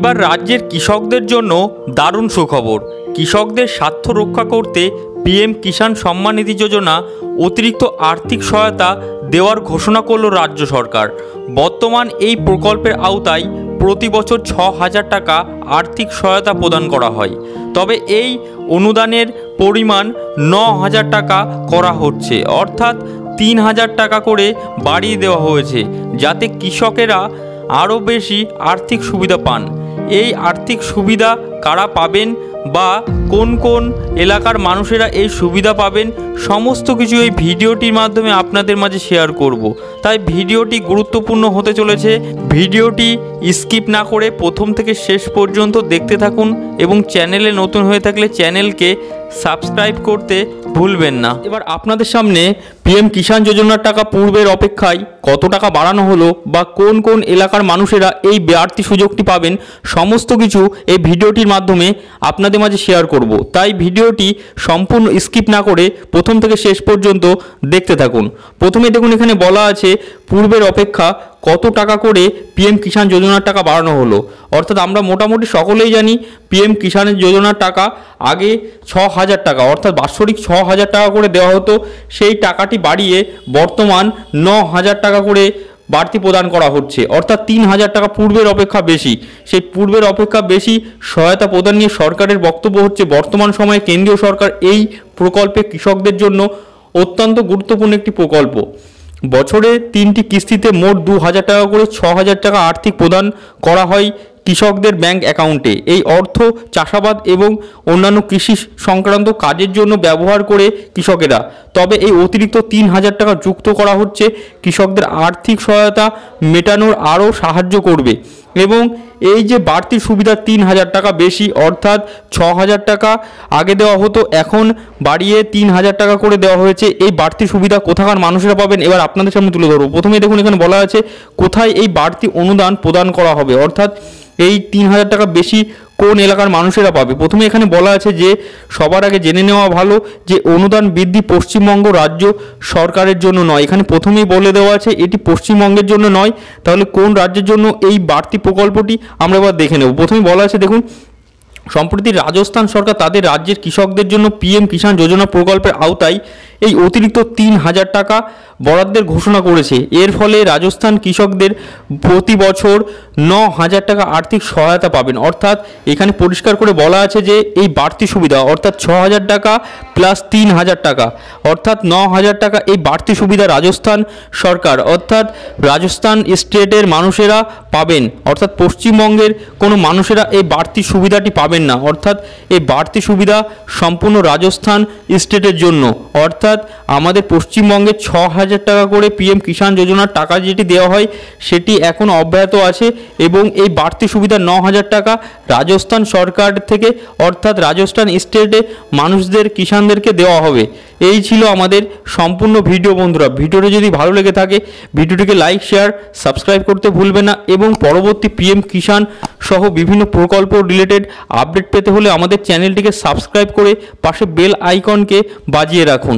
এবার রাজ্যের কৃষকদের জন্য দারুণ সুখবর। কৃষকদের স্বার্থ রক্ষা করতে পিএম কিষাণ সম্মান নিধি যোজনা অতিরিক্ত আর্থিক সহায়তা দেওয়ার ঘোষণা করল রাজ্য সরকার। বর্তমান এই প্রকল্পের আওতায় প্রতি বছর 6,000 টাকা আর্থিক সহায়তা প্রদান করা হয়। তবে এই অনুদানের পরিমাণ 9,000 টাকা করা হচ্ছে, অর্থাৎ 3,000 টাকা করে বাড়িয়ে দেওয়া হয়েছে, যাতে কৃষকেরা আরও বেশি আর্থিক সুবিধা পান। এই আর্থিক সুবিধা কারা পাবেন বা কোন কোন এলাকার মানুষেরা এই সুবিধা পাবেন, সমস্ত কিছু এই ভিডিওটির মাধ্যমে আপনাদের মাঝে শেয়ার করব। তাই ভিডিওটি গুরুত্বপূর্ণ হতে চলেছে। ভিডিওটি স্কিপ না করে প্রথম থেকে শেষ পর্যন্ত দেখতে থাকুন এবং চ্যানেলে নতুন হয়ে থাকলে চ্যানেলকে সাবস্ক্রাইব করতে ভুলবেন না। এবার আপনাদের সামনে পিএম কিষাণ যোজনার টাকা পূর্বের অপেক্ষায় কত টাকা বাড়ানো হলো বা কোন কোন এলাকার মানুষেরা এই বাড়তি সুযোগটি পাবেন, সমস্ত কিছু এই ভিডিওটির মাধ্যমে আপনাদের মাঝে শেয়ার করব। তাই ভিডিওটি সম্পূর্ণ স্কিপ না করে প্রথম থেকে শেষ পর্যন্ত দেখতে থাকুন। প্রথমে দেখুন, এখানে বলা আছে পূর্বের অপেক্ষা কত টাকা করে পিএম কিষাণ যোজনার টাকা বাড়ানো হলো। অর্থাৎ আমরা মোটামুটি সকলেই জানি পিএম কিষাণের যোজনার টাকা আগে 6,000 টাকা অর্থাৎ বাৎসরিক 6,000 টাকা করে দেওয়া হতো। সেই টাকাটি বাড়িয়ে বর্তমান 9,000 টাকা করে বাড়তি প্রদান করা হচ্ছে, অর্থাৎ 3,000 টাকা পূর্বের অপেক্ষা বেশি। সেই পূর্বের অপেক্ষা বেশি সহায়তা প্রদান নিয়ে সরকারের বক্তব্য হচ্ছে, বর্তমান সময়ে কেন্দ্রীয় সরকার এই প্রকল্পে কৃষকদের জন্য অত্যন্ত গুরুত্বপূর্ণ একটি প্রকল্প। বছরে 3টি কিস্তিতে মোট 2,000 টাকা করে 6,000 টাকা আর্থিক প্রদান করা হয় কৃষকদের ব্যাংক অ্যাকাউন্টে। এই অর্থ চাষাবাদ এবং অন্যান্য কৃষি সংক্রান্ত কাজের জন্য ব্যবহার করে কৃষকেরা। তবে এই অতিরিক্ত 3,000 টাকা যুক্ত করা হচ্ছে কৃষকদের আর্থিক সহায়তা মেটানোর আরও সাহায্য করবে। এবং এই যে বাড়তি সুবিধা 3,000 টাকা বেশি, অর্থাৎ 6,000 টাকা আগে দেওয়া হতো, এখন বাড়িয়ে 3,000 টাকা করে দেওয়া হয়েছে। এই বাড়তি সুবিধা কোথাকার মানুষেরা পাবেন এবার আপনাদের সামনে তুলে ধরবো। প্রথমে দেখুন, এখানে বলা আছে কোথায় এই বাড়তি অনুদান প্রদান করা হবে, অর্থাৎ এই 3,000 টাকা বেশি কোন এলাকার মানুষেরা পাবে। প্রথমে এখানে বলা আছে যে সবার আগে জেনে নেওয়া ভালো যে অনুদান বৃদ্ধি পশ্চিমবঙ্গ রাজ্য সরকারের জন্য নয়। এখানে প্রথমেই বলে দেওয়া আছে এটি পশ্চিমবঙ্গের জন্য নয়। তাহলে কোন রাজ্যের জন্য এই বাড়তি প্রকল্পটি আমরা এবার দেখে নেব। প্রথমে বলা আছে দেখুন, সম্প্রতি রাজস্থান সরকার তাদের রাজ্যের কৃষকদের জন্য পিএম কিষাণ যোজনা প্রকল্পের আওতায় এই অতিরিক্ত 3,000 টাকা বরাদ্দের ঘোষণা করেছে। এর ফলে রাজস্থান কৃষকদের প্রতি বছর 9,000 টাকা আর্থিক সহায়তা পাবেন। অর্থাৎ এখানে পরিষ্কার করে বলা আছে যে এই বাড়তি সুবিধা অর্থাৎ 6,000 টাকা প্লাস 3,000 টাকা অর্থাৎ 9,000 টাকা এই বাড়তি সুবিধা রাজস্থান সরকার অর্থাৎ রাজস্থান স্টেটের মানুষেরা পাবেন। অর্থাৎ পশ্চিমবঙ্গের কোনো মানুষেরা এই বাড়তি সুবিধাটি পাবেন না। অর্থাৎ এই বাড়তি সুবিধা সম্পূর্ণ রাজস্থান স্টেটের জন্য। অর্থাৎ আমাদের পশ্চিমবঙ্গে 6,000 টাকা করে পিএম কিষাণ যোজনার টাকা যেটি দেওয়া হয় সেটি এখন অব্যাহত আছে এবং এই বাড়তি সুবিধা 9,000 টাকা রাজস্থান সরকার থেকে অর্থাৎ রাজস্থান স্টেটে মানুষদের কিষাণদেরকে দেওয়া হবে। এই ছিল আমাদের সম্পূর্ণ ভিডিও। বন্ধুরা, ভিডিওটি যদি ভালো লেগে থাকে ভিডিওটিকে লাইক শেয়ার সাবস্ক্রাইব করতে ভুলবেন না এবং পরবর্তী পিএম কিষাণ সহ বিভিন্ন প্রকল্প রিলেটেড আপডেট পেতে হলে আমাদের চ্যানেলটিকে সাবস্ক্রাইব করে পাশে বেল আইকনকে বাজিয়ে রাখুন।